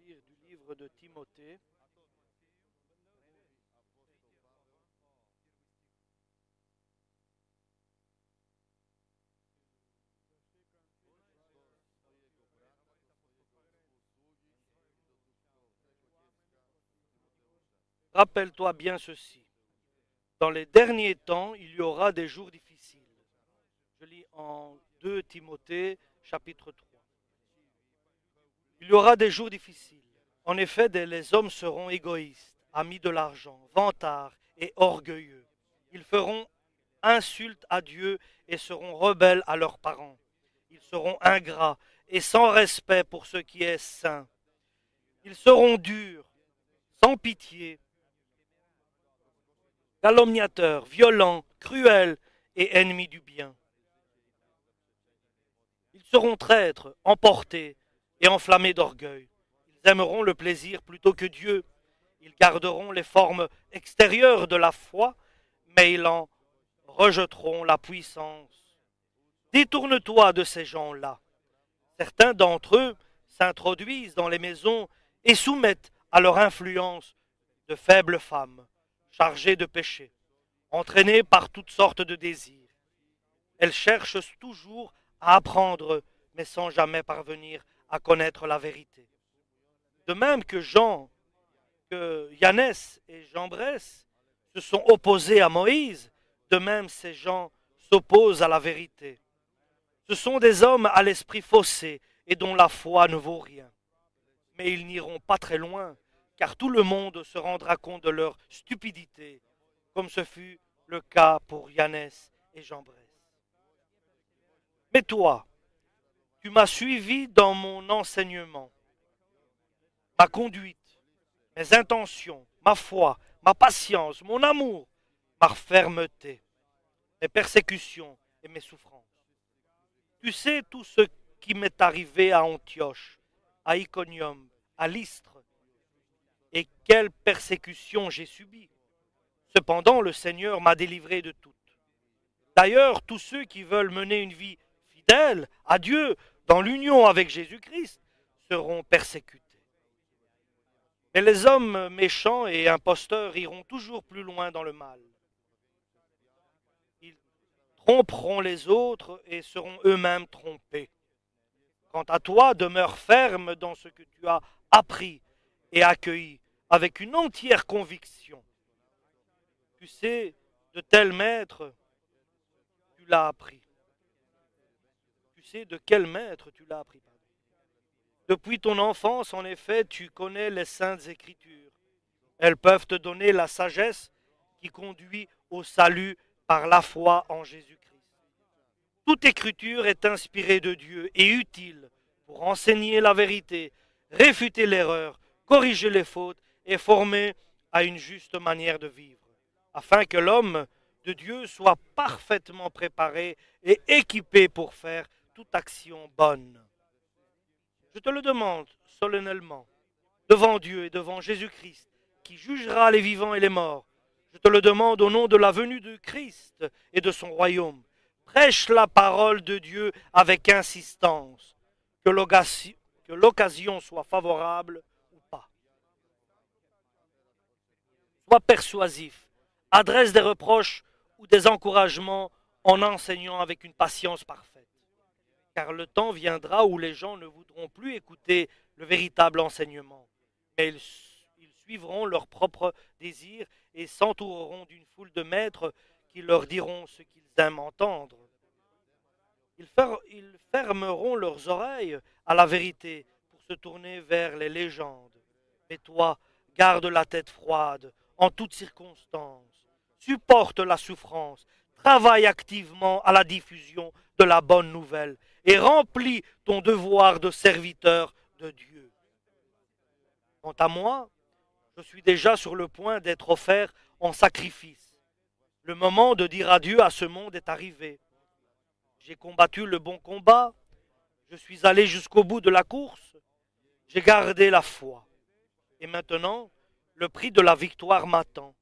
lire du livre de Timothée. Rappelle-toi bien ceci. Dans les derniers temps, il y aura des jours difficiles. Je lis en 2 Timothée, chapitre 3. Il y aura des jours difficiles. En effet, les hommes seront égoïstes, amis de l'argent, vantards et orgueilleux. Ils feront insulte à Dieu et seront rebelles à leurs parents. Ils seront ingrats et sans respect pour ce qui est saint. Ils seront durs, sans pitié, calomniateurs, violents, cruels et ennemis du bien. Ils seront traîtres, emportés et enflammés d'orgueil. Ils aimeront le plaisir plutôt que Dieu. Ils garderont les formes extérieures de la foi, mais ils en rejetteront la puissance. Détourne-toi de ces gens-là. Certains d'entre eux s'introduisent dans les maisons et soumettent à leur influence de faibles femmes, chargées de péché, entraînées par toutes sortes de désirs. Elles cherchent toujours à apprendre, mais sans jamais parvenir à connaître la vérité. De même que Yannès et Jambres se sont opposés à Moïse, de même ces gens s'opposent à la vérité. Ce sont des hommes à l'esprit faussé et dont la foi ne vaut rien. Mais ils n'iront pas très loin, car tout le monde se rendra compte de leur stupidité, comme ce fut le cas pour Yannès et Jambres. Mais toi, tu m'as suivi dans mon enseignement, ma conduite, mes intentions, ma foi, ma patience, mon amour, ma fermeté, mes persécutions et mes souffrances. Tu sais tout ce qui m'est arrivé à Antioche, à Iconium, à Lystre, et quelle persécution j'ai subie. Cependant, le Seigneur m'a délivré de toutes. D'ailleurs, tous ceux qui veulent mener une vie fidèle à Dieu dans l'union avec Jésus-Christ seront persécutés. Mais les hommes méchants et imposteurs iront toujours plus loin dans le mal. Ils tromperont les autres et seront eux-mêmes trompés. Quant à toi, demeure ferme dans ce que tu as appris et accueilli avec une entière conviction. Tu sais, de tel maître, tu l'as appris. Tu sais de quel maître tu l'as appris. Depuis ton enfance, en effet, tu connais les saintes écritures. Elles peuvent te donner la sagesse qui conduit au salut par la foi en Jésus-Christ. Toute écriture est inspirée de Dieu et utile pour enseigner la vérité, réfuter l'erreur, corriger les fautes et former à une juste manière de vivre, afin que l'homme de Dieu soit parfaitement préparé et équipé pour faire toute action bonne. Je te le demande solennellement, devant Dieu et devant Jésus-Christ, qui jugera les vivants et les morts. Je te le demande au nom de la venue de Christ et de son royaume. Prêche la parole de Dieu avec insistance, que l'occasion soit favorable ou pas. Sois persuasif, adresse des reproches ou des encouragements en enseignant avec une patience parfaite. Car le temps viendra où les gens ne voudront plus écouter le véritable enseignement, mais ils suivront leurs propres désirs et s'entoureront d'une foule de maîtres qui leur diront ce qu'ils aiment entendre. Ils fermeront leurs oreilles à la vérité pour se tourner vers les légendes. Mais toi, garde la tête froide en toutes circonstances, supporte la souffrance, travaille activement à la diffusion de la bonne nouvelle et remplis ton devoir de serviteur de Dieu. Quant à moi, je suis déjà sur le point d'être offert en sacrifice. Le moment de dire adieu à ce monde est arrivé. J'ai combattu le bon combat, je suis allé jusqu'au bout de la course, j'ai gardé la foi. Et maintenant, le prix de la victoire m'attend.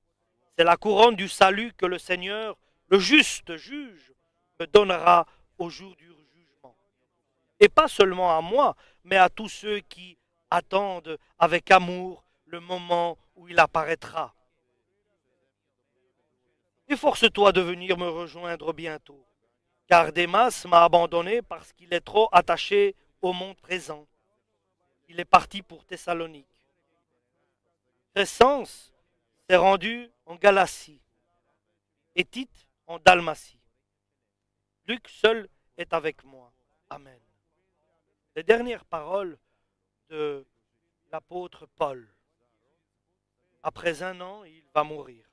C'est la couronne du salut que le Seigneur, le juste juge, me donnera au jour du jugement. Et pas seulement à moi, mais à tous ceux qui attendent avec amour le moment où il apparaîtra. Efforce-toi de venir me rejoindre bientôt, car Démas m'a abandonné parce qu'il est trop attaché au monde présent. Il est parti pour Thessalonique. Crescence s'est rendu en Galatie et Tite en Dalmatie. Luc seul est avec moi. Amen. Les dernières paroles de l'apôtre Paul. Après 1 an, il va mourir.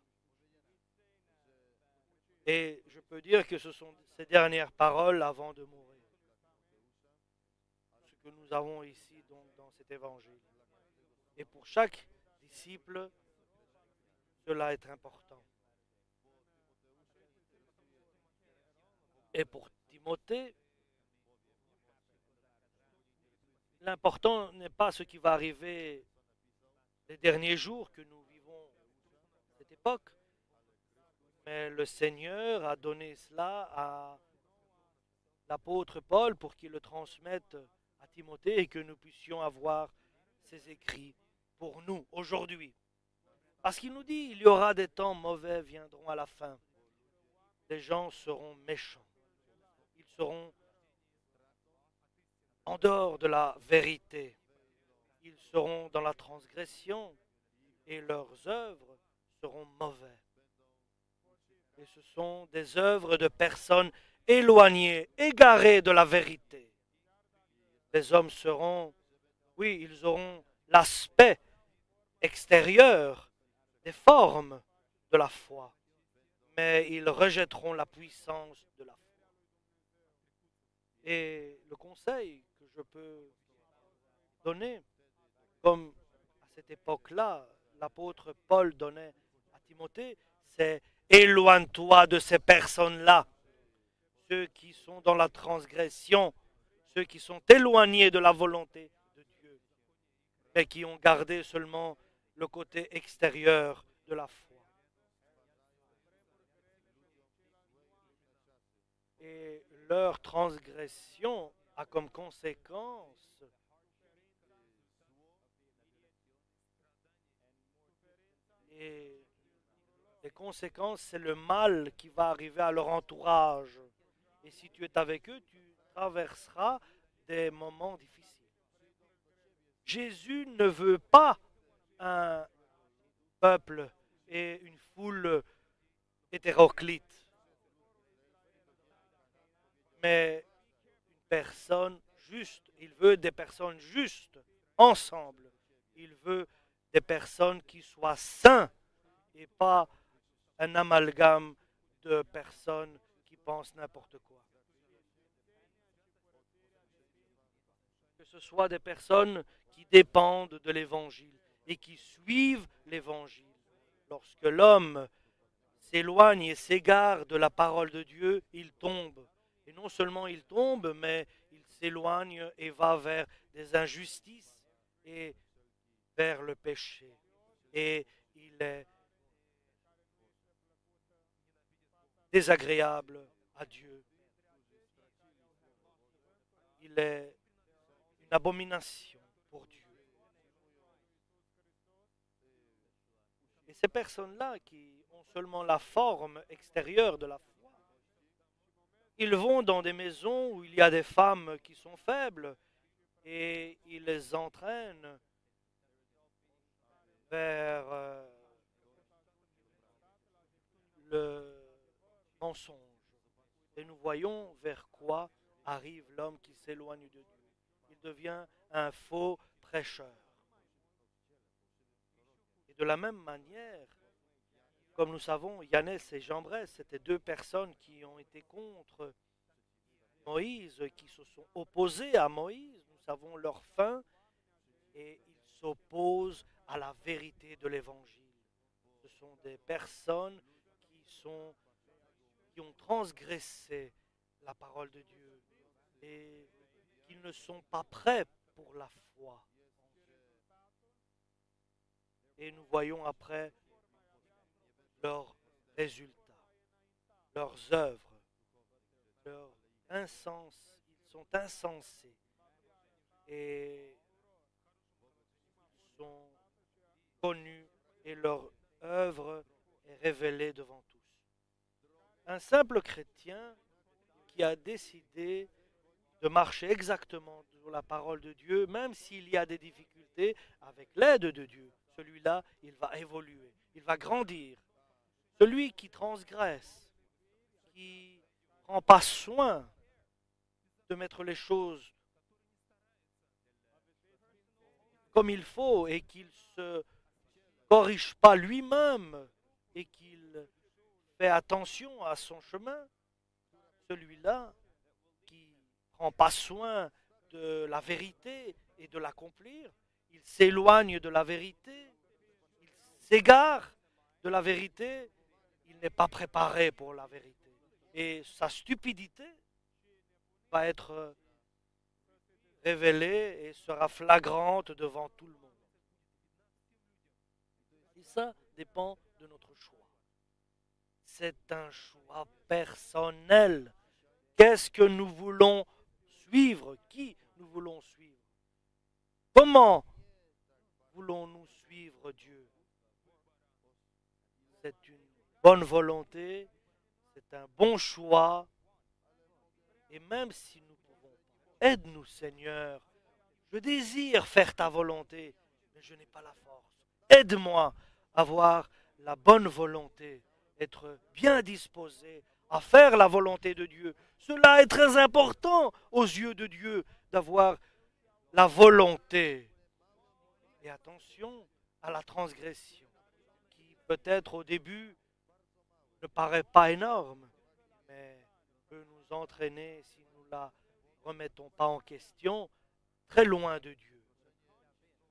Et je peux dire que ce sont ses dernières paroles avant de mourir. Ce que nous avons ici donc, dans cet évangile. Et pour chaque disciple, cela est important. Et pour Timothée, l'important n'est pas ce qui va arriver les derniers jours que nous vivons à cette époque, mais le Seigneur a donné cela à l'apôtre Paul pour qu'il le transmette à Timothée et que nous puissions avoir ses écrits pour nous aujourd'hui. Parce qu'il nous dit, il y aura des temps mauvais viendront à la fin. Les gens seront méchants. Ils seront en dehors de la vérité. Ils seront dans la transgression et leurs œuvres seront mauvaises. Et ce sont des œuvres de personnes éloignées, égarées de la vérité. Les hommes seront, oui, ils auront l'aspect extérieur des formes de la foi, mais ils rejetteront la puissance de la foi. Et le conseil que je peux donner, comme à cette époque-là, l'apôtre Paul donnait à Timothée, c'est éloigne-toi de ces personnes-là, ceux qui sont dans la transgression, ceux qui sont éloignés de la volonté de Dieu, mais qui ont gardé seulement le côté extérieur de la foi. Et leur transgression a comme conséquence et les conséquences, c'est le mal qui va arriver à leur entourage. Et si tu es avec eux, tu traverseras des moments difficiles. Jésus ne veut pas un peuple et une foule hétéroclite, mais une personne juste. Il veut des personnes justes ensemble. Il veut des personnes qui soient saintes et pas un amalgame de personnes qui pensent n'importe quoi. Que ce soit des personnes qui dépendent de l'Évangile et qui suivent l'Évangile. Lorsque l'homme s'éloigne et s'égare de la parole de Dieu, il tombe. Et non seulement il tombe, mais il s'éloigne et va vers des injustices et vers le péché. Et il est désagréable à Dieu. Il est une abomination pour Dieu. Et ces personnes-là qui ont seulement la forme extérieure de la foi, ils vont dans des maisons où il y a des femmes qui sont faibles et ils les entraînent vers le mensonge. Et nous voyons vers quoi arrive l'homme qui s'éloigne de Dieu. Il devient un faux prêcheur. Et de la même manière, comme nous savons, Yannès et Jambres, c'était deux personnes qui ont été contre Moïse, qui se sont opposés à Moïse. Nous savons leur fin et ils s'opposent à la vérité de l'Évangile. Ce sont des personnes qui ont transgressé la parole de Dieu et qui ne sont pas prêts pour la foi. Et nous voyons après leurs résultats, leurs œuvres, ils sont insensés. Et connue et leur œuvre est révélée devant tous. Un simple chrétien qui a décidé de marcher exactement sur la parole de Dieu, même s'il y a des difficultés, avec l'aide de Dieu, celui-là, il va évoluer, il va grandir. Celui qui transgresse, qui ne prend pas soin de mettre les choses comme il faut et qu'il ne se corrige pas lui-même et qu'il fait attention à son chemin, celui-là qui ne prend pas soin de la vérité et de l'accomplir, il s'éloigne de la vérité, il s'égare de la vérité, il n'est pas préparé pour la vérité. Et sa stupidité va être révélée et sera flagrante devant tout le monde. Et ça dépend de notre choix. C'est un choix personnel. Qu'est-ce que nous voulons suivre? Qui nous voulons suivre? Comment voulons-nous suivre Dieu? C'est une bonne volonté, c'est un bon choix. Et même si nous pouvons, aide-nous Seigneur. Je désire faire ta volonté, mais je n'ai pas la force. Aide-moi à avoir la bonne volonté, être bien disposé à faire la volonté de Dieu. Cela est très important aux yeux de Dieu d'avoir la volonté. Et attention à la transgression, qui peut-être au début ne paraît pas énorme, mais peut nous entraîner, si nous ne la remettons pas en question, très loin de Dieu.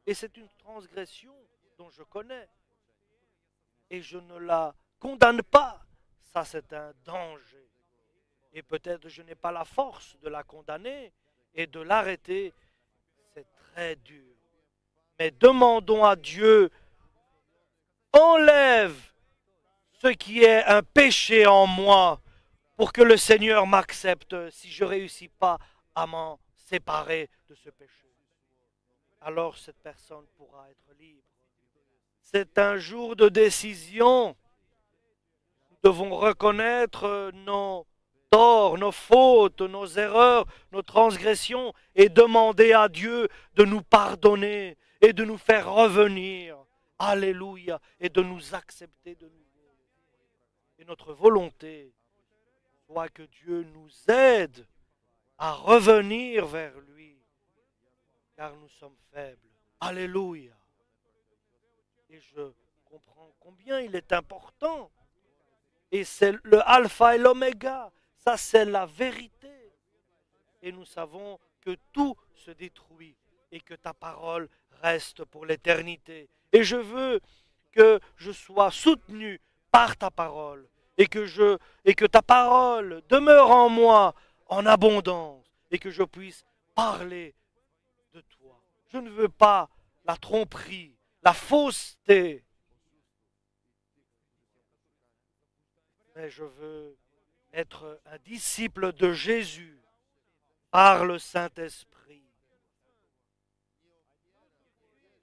Et c'est une transgression dont je connais. Et je ne la condamne pas. Ça, c'est un danger. Et peut-être je n'ai pas la force de la condamner et de l'arrêter. C'est très dur. Mais demandons à Dieu, enlève ce qui est un péché en moi pour que le Seigneur m'accepte si je ne réussis pas à m'en séparer de ce péché. Alors cette personne pourra être libre. C'est un jour de décision. Nous devons reconnaître nos torts, nos fautes, nos erreurs, nos transgressions et demander à Dieu de nous pardonner et de nous faire revenir. Alléluia. Et de nous accepter de nouveau. Et notre volonté soit que Dieu nous aide à revenir vers lui, car nous sommes faibles. Alléluia. Et je comprends combien il est important. Et c'est le alpha et l'oméga. Ça, c'est la vérité. Et nous savons que tout se détruit et que ta parole reste pour l'éternité. Et je veux que je sois soutenu par ta parole et que ta parole demeure en moi en abondance et que je puisse parler de toi. Je ne veux pas la tromperie, la fausseté, mais je veux être un disciple de Jésus par le Saint-Esprit.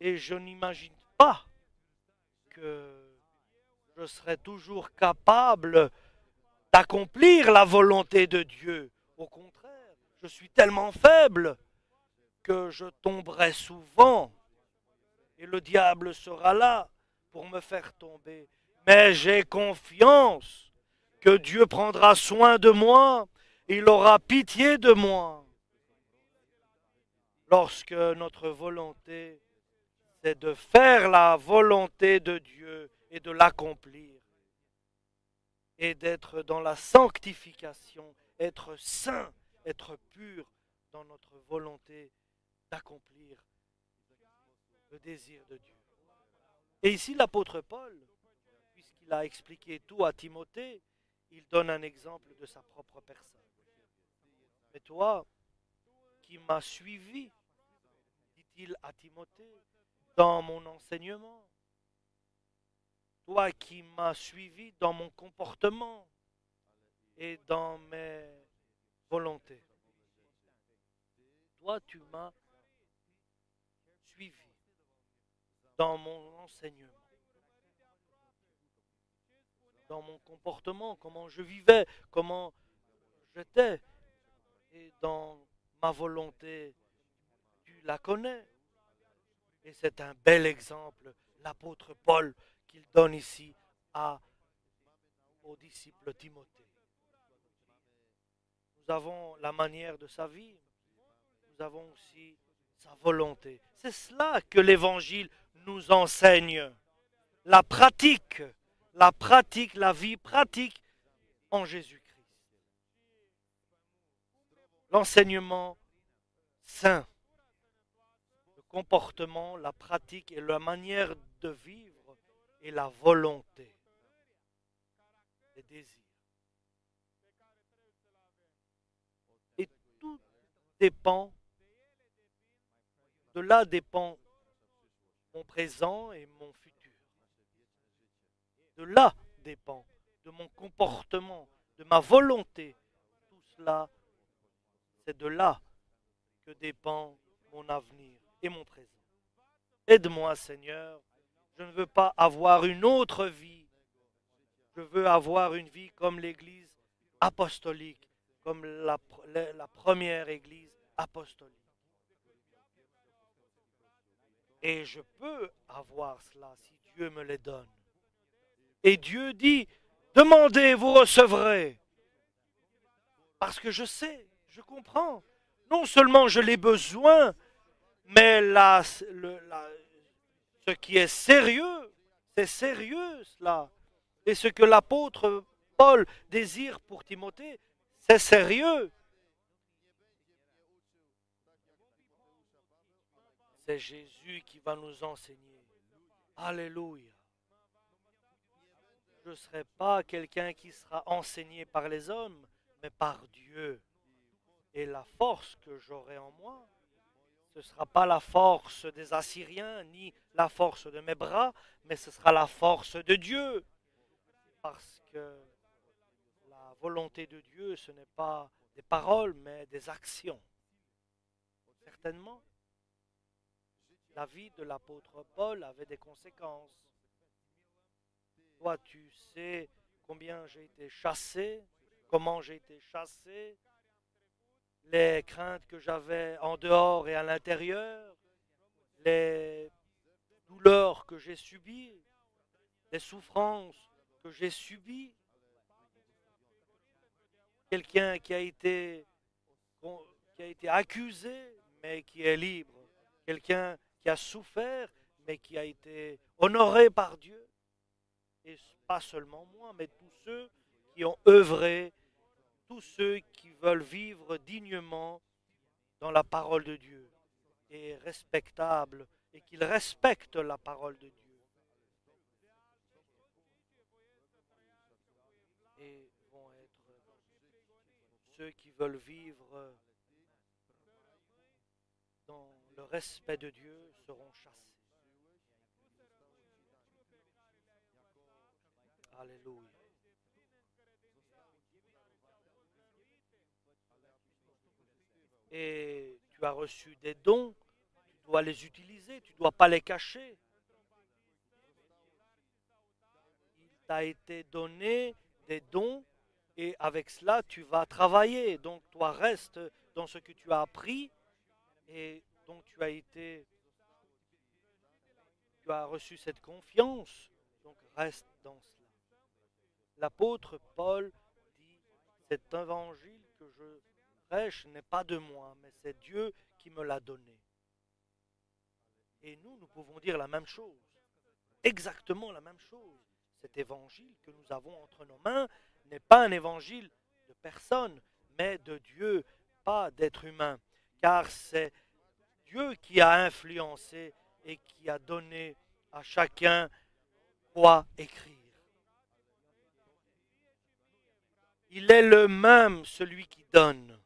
Et je n'imagine pas que je serai toujours capable d'accomplir la volonté de Dieu. Au contraire, je suis tellement faible que je tomberai souvent et le diable sera là pour me faire tomber. Mais j'ai confiance que Dieu prendra soin de moi, il aura pitié de moi. Lorsque notre volonté, c'est de faire la volonté de Dieu et de l'accomplir, et d'être dans la sanctification, être saint, être pur dans notre volonté d'accomplir le désir de Dieu. Et ici, l'apôtre Paul, puisqu'il a expliqué tout à Timothée, il donne un exemple de sa propre personne. Mais toi, qui m'as suivi, dit-il à Timothée, dans mon enseignement, toi qui m'as suivi dans mon comportement et dans mes volontés, toi tu m'as suivi dans mon enseignement, dans mon comportement, comment je vivais, comment j'étais, et dans ma volonté, tu la connais. Et c'est un bel exemple, l'apôtre Paul, qu'il donne ici au disciple Timothée. Nous avons la manière de sa vie, nous avons aussi sa volonté. C'est cela que l'Évangile nous enseigne. La pratique, la vie pratique en Jésus-Christ. L'enseignement saint, le comportement, la pratique et la manière de vivre et la volonté, les désirs. Et tout dépend, de là dépend mon présent et mon futur. De là dépend, de mon comportement, de ma volonté. Tout cela, c'est de là que dépend mon avenir et mon présent. Aide-moi, Seigneur. Je ne veux pas avoir une autre vie. Je veux avoir une vie comme l'Église apostolique, comme la première Église apostolique. Et je peux avoir cela si Dieu me les donne. Et Dieu dit, demandez, vous recevrez. Parce que je sais, je comprends. Non seulement je l'ai besoin, mais ce qui est sérieux, c'est sérieux cela. Et ce que l'apôtre Paul désire pour Timothée, c'est sérieux. C'est Jésus qui va nous enseigner. Alléluia. Je ne serai pas quelqu'un qui sera enseigné par les hommes, mais par Dieu. Et la force que j'aurai en moi, ce ne sera pas la force des Assyriens, ni la force de mes bras, mais ce sera la force de Dieu. Parce que la volonté de Dieu, ce n'est pas des paroles, mais des actions. Certainement, la vie de l'apôtre Paul avait des conséquences. Toi, tu sais combien j'ai été chassé, comment j'ai été chassé, les craintes que j'avais en dehors et à l'intérieur, les douleurs que j'ai subies, les souffrances que j'ai subies. Quelqu'un qui a été accusé, mais qui est libre. Quelqu'un qui a souffert, mais qui a été honoré par Dieu. Et pas seulement moi, mais tous ceux qui ont œuvré, tous ceux qui veulent vivre dignement dans la parole de Dieu et respectable, et qu'ils respectent la parole de Dieu. Et vont être ceux qui veulent vivre dans le respect de Dieu seront chassés. Alléluia. Et tu as reçu des dons, tu dois les utiliser, tu ne dois pas les cacher. Il t'a été donné des dons et avec cela tu vas travailler. Donc toi reste dans ce que tu as appris et donc tu as reçu cette confiance, donc reste dans cela. L'apôtre Paul dit, cet évangile que je prêche n'est pas de moi, mais c'est Dieu qui me l'a donné. Et nous pouvons dire la même chose, exactement la même chose. Cet évangile que nous avons entre nos mains n'est pas un évangile de personne, mais de Dieu, pas d'être humain, car c'est Dieu qui a influencé et qui a donné à chacun quoi écrire. Il est le même, celui qui donne.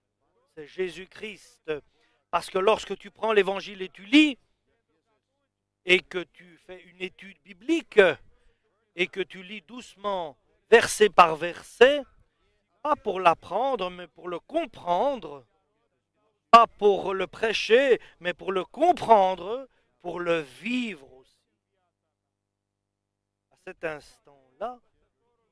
C'est Jésus-Christ. Parce que lorsque tu prends l'évangile et tu lis, et que tu fais une étude biblique, et que tu lis doucement, verset par verset, pas pour l'apprendre, mais pour le comprendre, pas pour le prêcher, mais pour le comprendre, pour le vivre aussi. cet instant-là,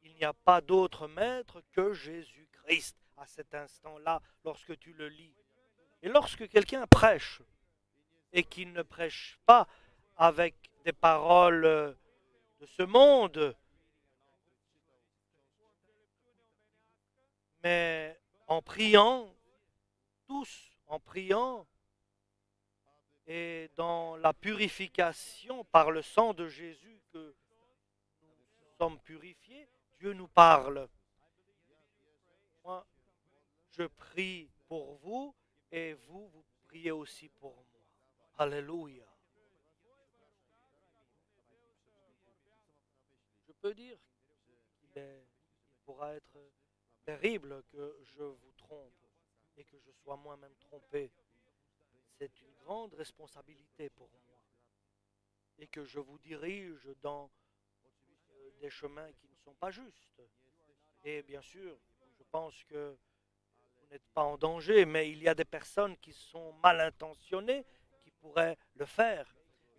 il n'y a pas d'autre maître que Jésus-Christ. À cet instant-là, lorsque tu le lis. Et lorsque quelqu'un prêche, et qu'il ne prêche pas avec des paroles de ce monde, mais en priant, tous en priant, et dans la purification par le sang de Jésus que nous sommes purifiés, Dieu nous parle. Moi, je prie pour vous et vous, vous priez aussi pour moi. Alléluia. Je peux dire qu'il pourra être terrible que je vous trompe et que je sois moi-même trompé. C'est une grande responsabilité pour moi et que je vous dirige dans des chemins qui ne sont pas justes. Et bien sûr, je pense que vous n'êtes pas en danger, mais il y a des personnes qui sont mal intentionnées qui pourraient le faire.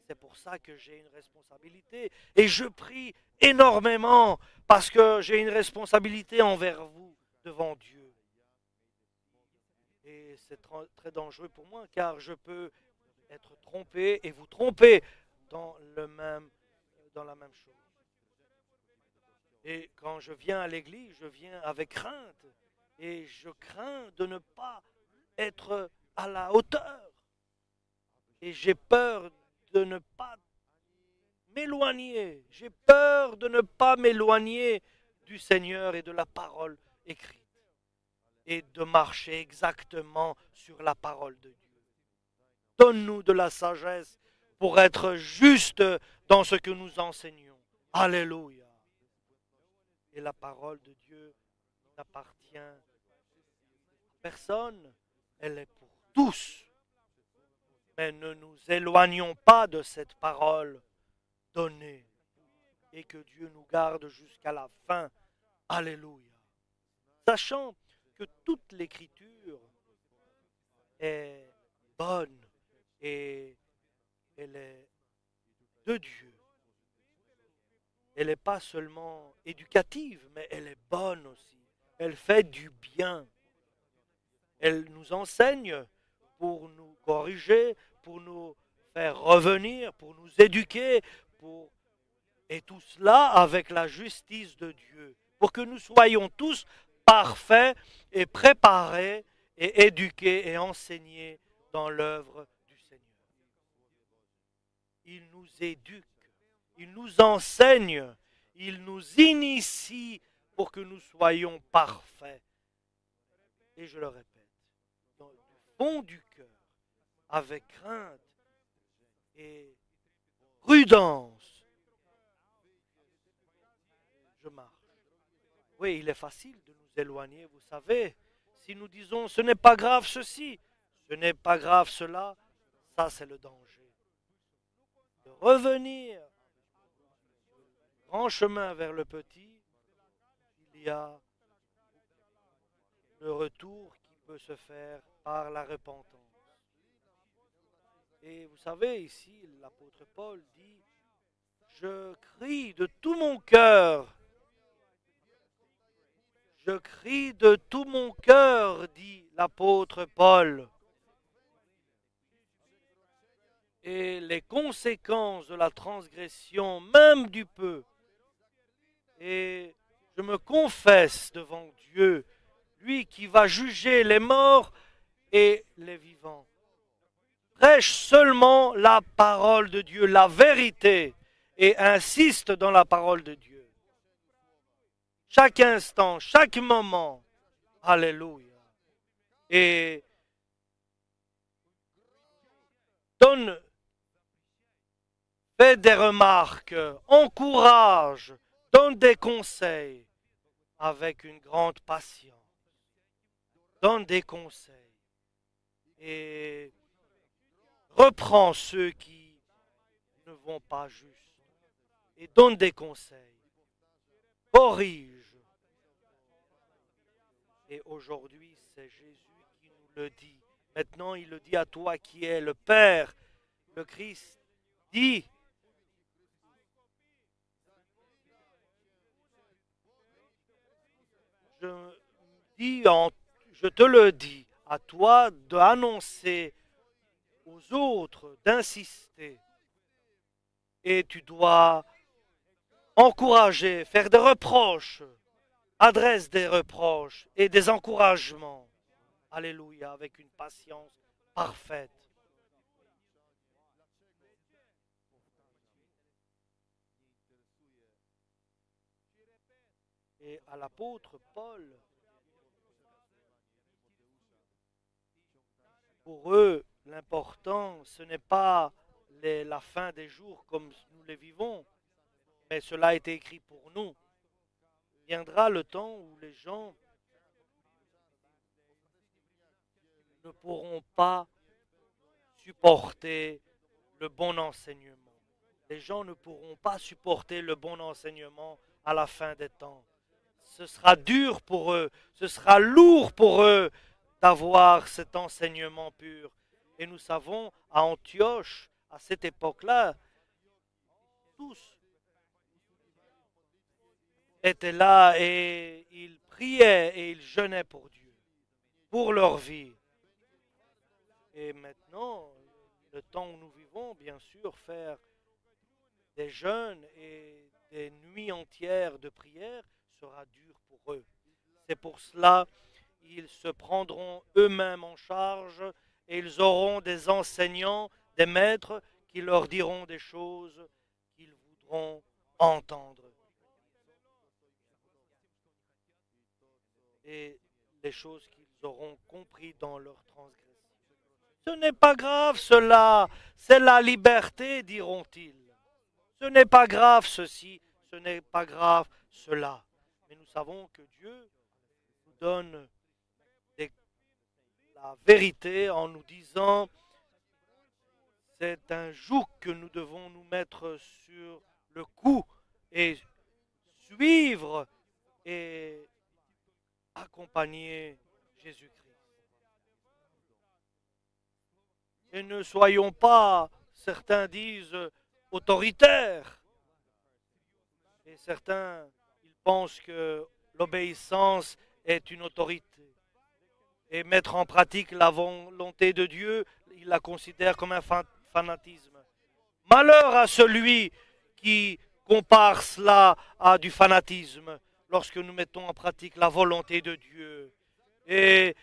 C'est pour ça que j'ai une responsabilité et je prie énormément parce que j'ai une responsabilité envers vous devant Dieu. Et c'est très dangereux pour moi car je peux être trompé et vous tromper dans la même chose. Et quand je viens à l'église, je viens avec crainte et je crains de ne pas être à la hauteur. Et j'ai peur de ne pas m'éloigner. J'ai peur de ne pas m'éloigner du Seigneur et de la parole écrite. Et de marcher exactement sur la parole de Dieu. Donne-nous de la sagesse pour être juste dans ce que nous enseignons. Alléluia. Et la parole de Dieu n'appartient à personne. Elle est pour tous. Mais ne nous éloignons pas de cette parole donnée. Et que Dieu nous garde jusqu'à la fin. Alléluia. Sachant que toute l'écriture est bonne et elle est de Dieu. Elle n'est pas seulement éducative, mais elle est bonne aussi. Elle fait du bien. Elle nous enseigne pour nous corriger, pour nous faire revenir, pour nous éduquer, et tout cela avec la justice de Dieu, pour que nous soyons tous parfaits et préparés et éduqués et enseignés dans l'œuvre du Seigneur. Il nous éduque, il nous enseigne, il nous initie pour que nous soyons parfaits. Et je le répète, dans le fond du cœur, avec crainte et prudence, je marche. Oui, il est facile de nous éloigner, vous savez. Si nous disons, ce n'est pas grave ceci, ce n'est pas grave cela, ça c'est le danger. De revenir grand chemin vers le petit, il y a le retour qui peut se faire par la repentance. Et vous savez, ici, l'apôtre Paul dit, je crie de tout mon cœur. Je crie de tout mon cœur, dit l'apôtre Paul. Et les conséquences de la transgression, même du peu. Et je me confesse devant Dieu, lui qui va juger les morts et les vivants. Prêche seulement la parole de Dieu, la vérité, et insiste dans la parole de Dieu. Chaque instant, chaque moment. Alléluia. Et fais des remarques, encourage, donne des conseils avec une grande patience. Donne des conseils. Et reprends ceux qui ne vont pas juste. Et donne des conseils. Corrige. Et aujourd'hui, c'est Jésus qui nous le dit. Maintenant, il le dit à toi qui es le Père. Le Christ dit, je te le dis, à toi d'annoncer aux autres, d'insister. Et tu dois encourager, faire des reproches, adresse des reproches et des encouragements. Alléluia, avec une patience parfaite. Et à l'apôtre Paul, pour eux, l'important, ce n'est pas la fin des jours comme nous les vivons, mais cela a été écrit pour nous. Viendra le temps où les gens ne pourront pas supporter le bon enseignement. Les gens ne pourront pas supporter le bon enseignement à la fin des temps. Ce sera dur pour eux, ce sera lourd pour eux d'avoir cet enseignement pur. Et nous savons, à Antioche, à cette époque-là, tous étaient là et ils priaient et ils jeûnaient pour Dieu, pour leur vie. Et maintenant, le temps où nous vivons, bien sûr, faire des jeûnes et des nuits entières de prière sera dur pour eux. C'est pour cela qu'ils se prendront eux-mêmes en charge et ils auront des enseignants, des maîtres qui leur diront des choses qu'ils voudront entendre. Et les choses qu'ils auront compris dans leur transgression. Ce n'est pas grave cela, c'est la liberté, diront-ils. Ce n'est pas grave ceci, ce n'est pas grave cela. Mais nous savons que Dieu nous donne la vérité en nous disant c'est un joug que nous devons nous mettre sur le cou et suivre et accompagner Jésus-Christ. Et ne soyons pas, certains disent, autoritaires. Et certains, ils pensent que l'obéissance est une autorité. Et mettre en pratique la volonté de Dieu, ils la considèrent comme un fanatisme. Malheur à celui qui compare cela à du fanatisme lorsque nous mettons en pratique la volonté de Dieu. Et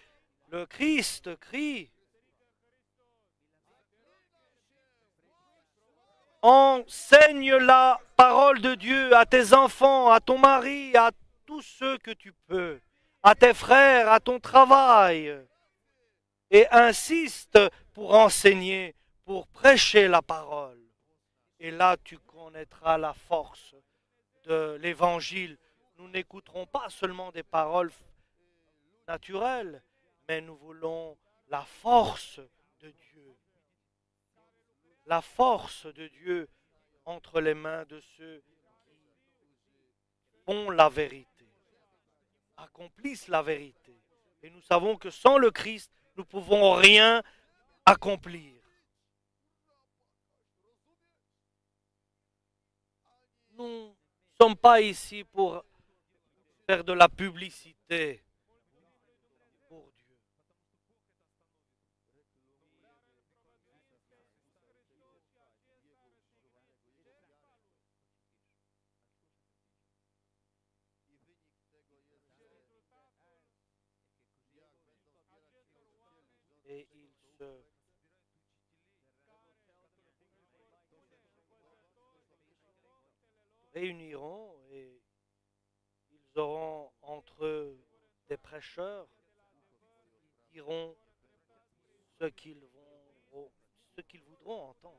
le Christ crie, enseigne la parole de Dieu à tes enfants, à ton mari, à tous ceux que tu peux, à tes frères, à ton travail. Et insiste pour enseigner, pour prêcher la parole. Et là, tu connaîtras la force de l'évangile. Nous n'écouterons pas seulement des paroles naturelles, mais nous voulons la force de Dieu. La force de Dieu entre les mains de ceux qui font la vérité, accomplissent la vérité. Et nous savons que sans le Christ, nous ne pouvons rien accomplir. Nous ne sommes pas ici pour faire de la publicité pour Dieu. Et ils se réuniront et ils auront entre eux des prêcheurs qui diront ce qu'ils voudront entendre.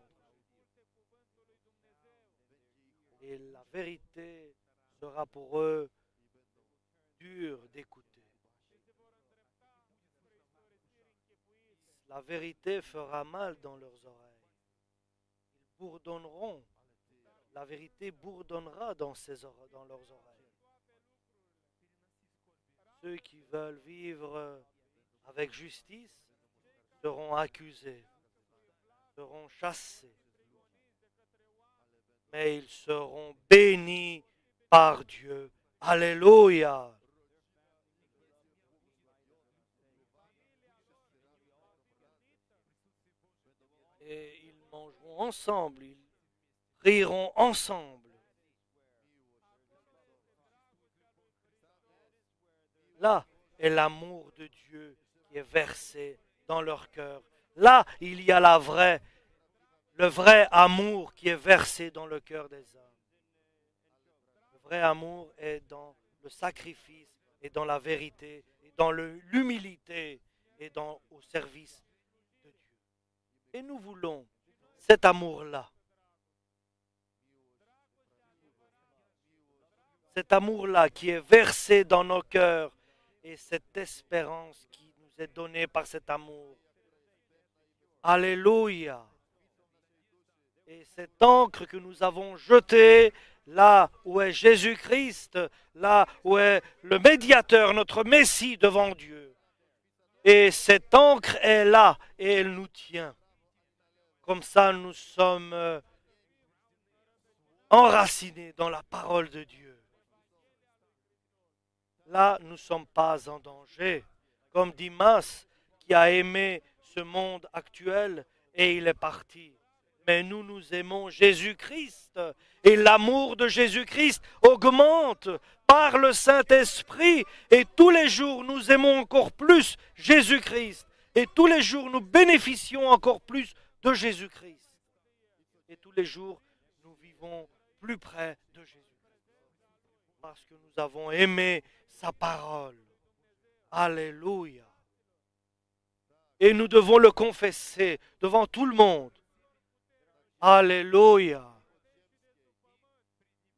Et la vérité sera pour eux dure d'écouter. La vérité fera mal dans leurs oreilles. Ils bourdonneront. La vérité bourdonnera dans leurs oreilles. Ceux qui veulent vivre avec justice seront accusés, seront chassés. Mais ils seront bénis par Dieu. Alléluia. seront ensemble, ils rieront ensemble. Là est l'amour de Dieu qui est versé dans leur cœur. Là, il y a le vrai amour qui est versé dans le cœur des hommes. Le vrai amour est dans le sacrifice et dans la vérité, et dans l'humilité et au service de Dieu. Et nous voulons cet amour-là. Cet amour-là qui est versé dans nos cœurs et cette espérance qui nous est donnée par cet amour. Alléluia. Et cette encre que nous avons jetée là où est Jésus-Christ, là où est le médiateur, notre Messie devant Dieu. Et cette encre est là et elle nous tient. Comme ça, nous sommes enracinés dans la parole de Dieu. Là, nous ne sommes pas en danger. Comme Dimas, qui a aimé ce monde actuel et il est parti. Mais nous, nous aimons Jésus-Christ. Et l'amour de Jésus-Christ augmente par le Saint-Esprit. Et tous les jours, nous aimons encore plus Jésus-Christ. Et tous les jours, nous bénéficions encore plus de Jésus-Christ. Et tous les jours, nous vivons plus près de Jésus-Christ. Parce que nous avons aimé sa parole. Alléluia. Et nous devons le confesser devant tout le monde. Alléluia.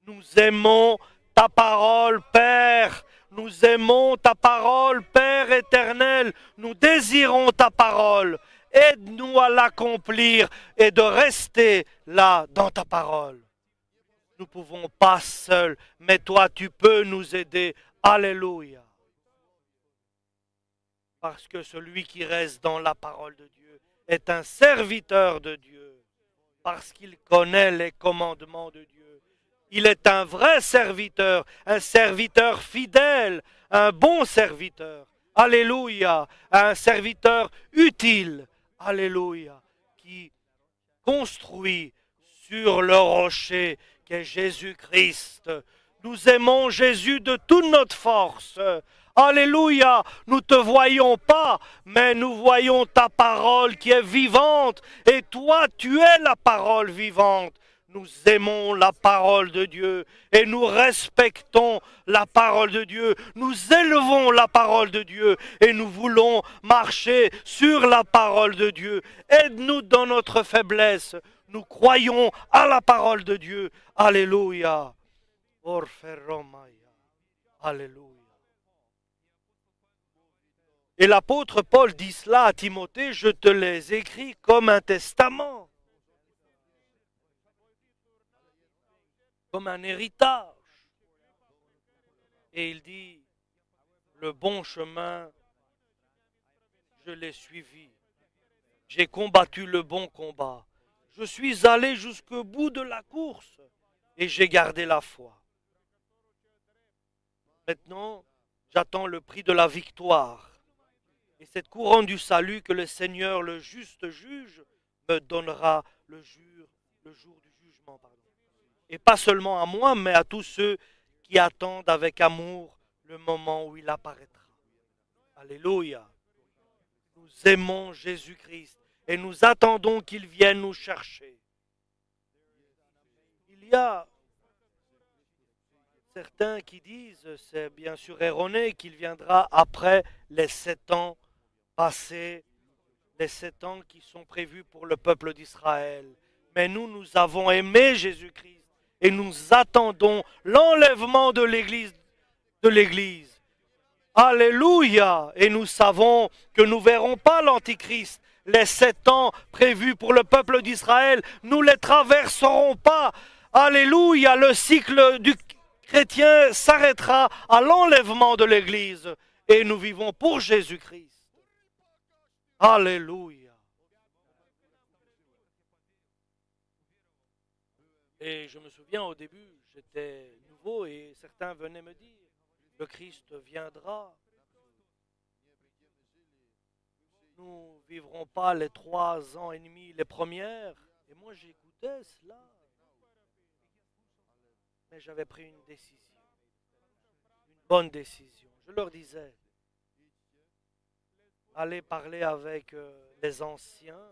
Nous aimons ta parole, Père. Nous aimons ta parole, Père éternel. Nous désirons ta parole. Aide-nous à l'accomplir et de rester là dans ta parole. Nous ne pouvons pas seuls, mais toi, tu peux nous aider. Alléluia. Parce que celui qui reste dans la parole de Dieu est un serviteur de Dieu. Parce qu'il connaît les commandements de Dieu. Il est un vrai serviteur, un serviteur fidèle, un bon serviteur. Alléluia. Un serviteur utile. Alléluia. Qui construit sur le rocher qu'est Jésus-Christ. Nous aimons Jésus de toute notre force. Alléluia, nous ne te voyons pas, mais nous voyons ta parole qui est vivante. Et toi, tu es la parole vivante. Nous aimons la parole de Dieu et nous respectons la parole de Dieu. Nous élevons la parole de Dieu et nous voulons marcher sur la parole de Dieu. Aide-nous dans notre faiblesse. Nous croyons à la parole de Dieu. Alléluia. Alléluia. Et l'apôtre Paul dit cela à Timothée, je te les écris comme un testament, comme un héritage. Et il dit, le bon chemin, je l'ai suivi. J'ai combattu le bon combat. Je suis allé jusqu'au bout de la course et j'ai gardé la foi. Maintenant, j'attends le prix de la victoire. Et cette couronne du salut que le Seigneur, le juste juge, me donnera le jour du jugement. Et pas seulement à moi, mais à tous ceux qui attendent avec amour le moment où il apparaîtra. Alléluia. Nous aimons Jésus-Christ et nous attendons qu'il vienne nous chercher. Il y a certains qui disent, c'est bien sûr erroné, qu'il viendra après les 7 ans passés, les 7 ans qui sont prévus pour le peuple d'Israël. Mais nous avons aimé Jésus-Christ et nous attendons l'enlèvement de l'Église. Alléluia! Et nous savons que nous ne verrons pas l'Antichrist. Les 7 ans prévus pour le peuple d'Israël, nous ne les traverserons pas. Alléluia! Le cycle du chrétien s'arrêtera à l'enlèvement de l'Église. Et nous vivons pour Jésus-Christ. Alléluia! Et je me souviens au début, j'étais nouveau et certains venaient me dire, le Christ viendra. Nous ne vivrons pas les 3 ans et demi, les premières. Et moi j'écoutais cela, mais j'avais pris une décision, une bonne décision. Je leur disais, allez parler avec les anciens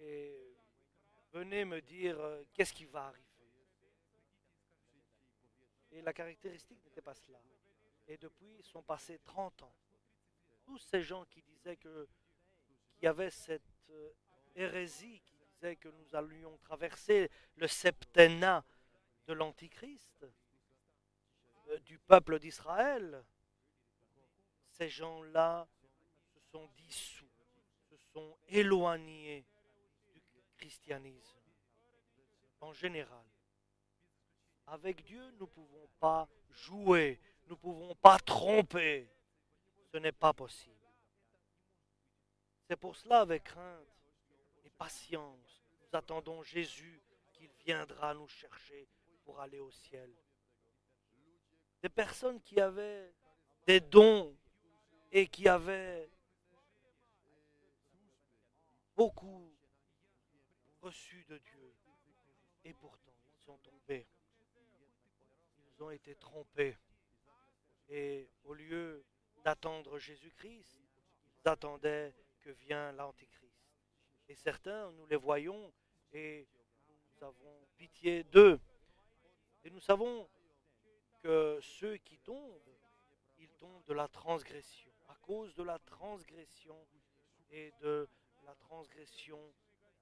et venez me dire qu'est-ce qui va arriver. Et la caractéristique n'était pas cela. Et depuis, sont passés 30 ans. Tous ces gens qui disaient qu'il y avait cette hérésie, qui disait que nous allions traverser le septennat de l'Antichrist, du peuple d'Israël, ces gens-là se sont dissous, se sont éloignés du christianisme en général. Avec Dieu, nous ne pouvons pas jouer, nous ne pouvons pas tromper. Ce n'est pas possible. C'est pour cela, avec crainte et patience, nous attendons Jésus qu'il viendra nous chercher pour aller au ciel. Des personnes qui avaient des dons et qui avaient beaucoup reçu de Dieu. Et pourtant, ils sont tombés. Ils ont été trompés. Et au lieu d'attendre Jésus-Christ, ils attendaient que vienne l'Antéchrist. Et certains, nous les voyons et nous avons pitié d'eux. Et nous savons que ceux qui tombent, ils tombent de la transgression. À cause de la transgression et de la transgression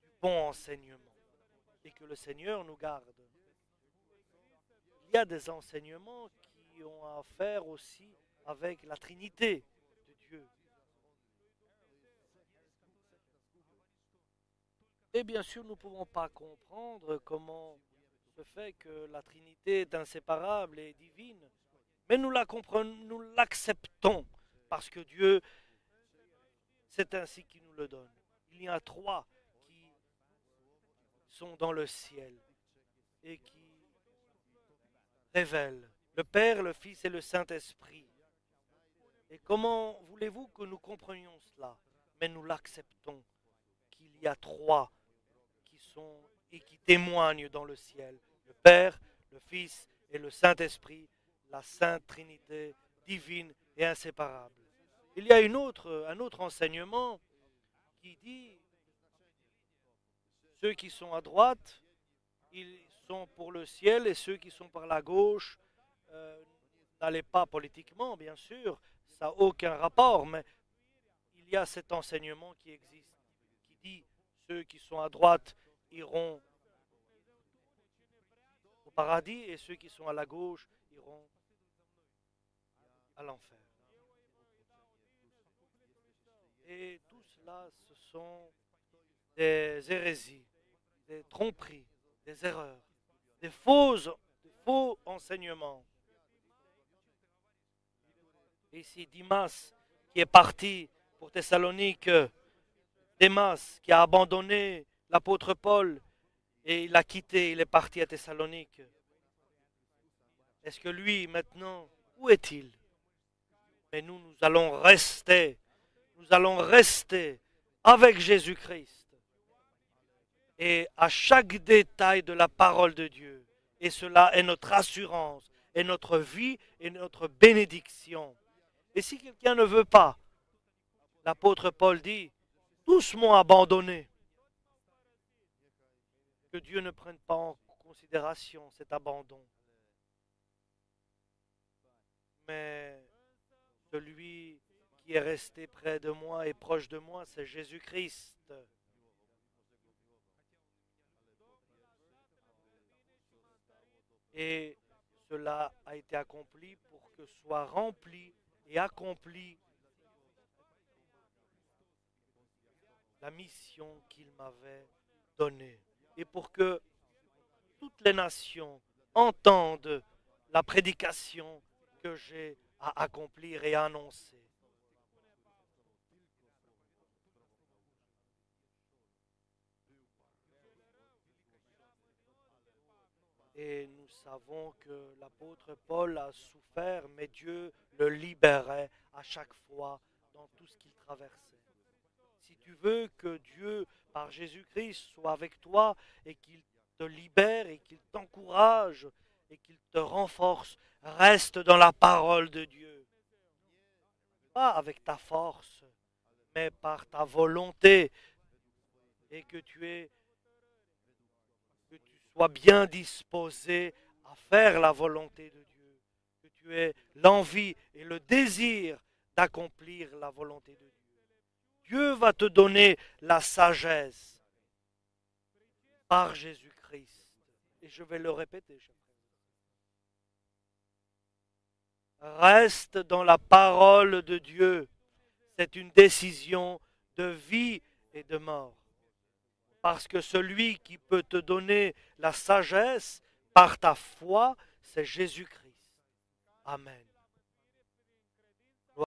du bon enseignement. Et que le Seigneur nous garde. Il y a des enseignements qui ont à faire aussi avec la Trinité de Dieu. Et bien sûr, nous ne pouvons pas comprendre comment se fait que la Trinité est inséparable et divine. Mais nous la comprenons, nous l'acceptons parce que Dieu, c'est ainsi qu'il nous le donne. Il y a trois qui sont dans le ciel et qui révèlent le Père, le Fils et le Saint-Esprit. Et comment voulez-vous que nous comprenions cela? Mais nous l'acceptons qu'il y a trois qui sont et qui témoignent dans le ciel. Le Père, le Fils et le Saint-Esprit, la Sainte Trinité divine et inséparable. Il y a un autre enseignement qui dit ceux qui sont à droite, ils sont pour le ciel et ceux qui sont par la gauche, n'allez pas politiquement, bien sûr, ça n'a aucun rapport, mais il y a cet enseignement qui existe, qui dit ceux qui sont à droite iront au paradis et ceux qui sont à la gauche iront à l'enfer. Et tout cela, ce sont des hérésies, des tromperies, des erreurs, des faux enseignements. Ici, Dimas, qui est parti pour Thessalonique, Démas, qui a abandonné l'apôtre Paul et il l'a quitté, il est parti à Thessalonique. Est-ce que lui, maintenant, où est-il? Mais nous allons rester avec Jésus-Christ. Et à chaque détail de la parole de Dieu. Et cela est notre assurance, et notre vie, et notre bénédiction. Et si quelqu'un ne veut pas, l'apôtre Paul dit, tous m'ont abandonné. Que Dieu ne prenne pas en considération cet abandon. Mais celui qui est resté près de moi et proche de moi, c'est Jésus-Christ. Et cela a été accompli pour que soit rempli et accompli la mission qu'il m'avait donnée. Et pour que toutes les nations entendent la prédication que j'ai à accomplir et à annoncer. Et nous savons que l'apôtre Paul a souffert, mais Dieu le libérait à chaque fois dans tout ce qu'il traversait. Si tu veux que Dieu, par Jésus-Christ, soit avec toi et qu'il te libère et qu'il t'encourage et qu'il te renforce, reste dans la parole de Dieu. Pas avec ta force, mais par ta volonté, et que tu sois bien disposé à faire la volonté de Dieu, que tu aies l'envie et le désir d'accomplir la volonté de Dieu. Dieu va te donner la sagesse par Jésus-Christ. Et je vais le répéter. Reste dans la parole de Dieu. C'est une décision de vie et de mort. Parce que celui qui peut te donner la sagesse par ta foi, c'est Jésus-Christ. Amen.